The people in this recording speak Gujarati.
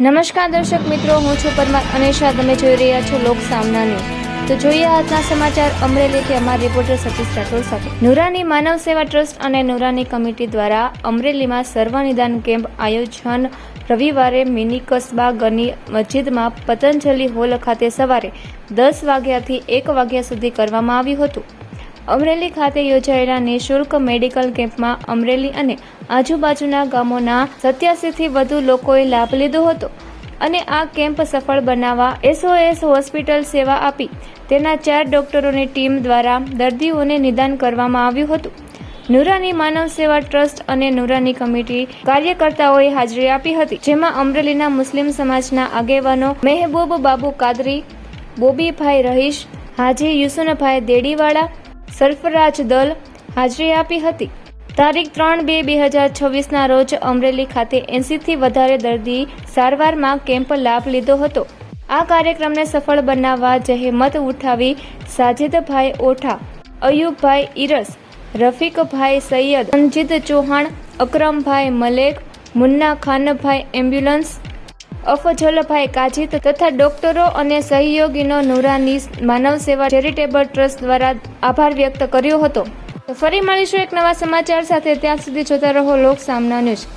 નમસ્કાર દર્શક મિત્રો, હું છું પરમાર અનેશા. તમે જોઈ રહ્યા છો લોક સામના ન્યૂઝ. તો જોઈએ આજના સમાચાર અમરેલીથી અમારા રિપોર્ટર સતીશ રાઠોડ સાથે. નુરાની માનવ સેવા ટ્રસ્ટ અને નુરાની કમિટી દ્વારા અમરેલીમાં સર્વનિદાન કેમ્પ આયોજન રવિવારે મિની કસ્બા ગની મસ્જિદમાં પતંજલિ હોલ ખાતે સવારે 10 વાગ્યાથી 1 વાગ્યા સુધી કરવામાં આવ્યું હતું. અમરેલી ખાતે યોજાયેલા નિઃશુલ્ક મેડિકલ કેમ્પમાં અમરેલી અને આજુબાજુના ગામોના 87થી વધુ લોકોએ લાભ લીધો હતો અને આ કેમ્પ સફળ બનાવવા SOS હોસ્પિટલ સેવા આપી તેના 4 ડોક્ટરોની ટીમ દ્વારા દર્દીઓને નિદાન કરવામાં આવ્યું હતું. નુરાની માનવ સેવા ટ્રસ્ટ અને નુરાની કમિટી કાર્યકર્તાઓએ હાજરી આપી હતી, જેમાં અમરેલીના મુસ્લિમ સમાજના આગેવાનો મહેબૂબ બાબુ કાદરી, બોબીભાઈ રહીશ, હાજી યુસુનભાઈ દેડીવાળા, સરફરાજ દલ હાજરી આપી હતી. તારીખ 3/2/2026ના રોજ અમરેલી ખાતે 80થી વધારે દર્દી સારવારમાં કેમ્પ લાભ લીધો હતો. આ કાર્યક્રમને સફળ બનાવવા જહેમત ઉઠાવી સાજિદભાઈ ઓઠા, અયુબભાઈ ઈરસ, રફીકભાઈ સૈયદ, સંજીદ ચૌહાણ, અકરમભાઈ મલેક, મુન્ના ખાનભાઈ એમ્બ્યુલન્સ, અફજલભાઈ કાજી તથા ડોક્ટરો અને સહયોગીનો નુરાની માનવ સેવા ચેરિટેબલ ટ્રસ્ટ દ્વારા આભાર વ્યક્ત કર્યો હતો. તો ફરી મળીશું એક નવા સમાચાર સાથે. ત્યાં સુધી જોતા રહો લોક સામના ન્યૂઝ.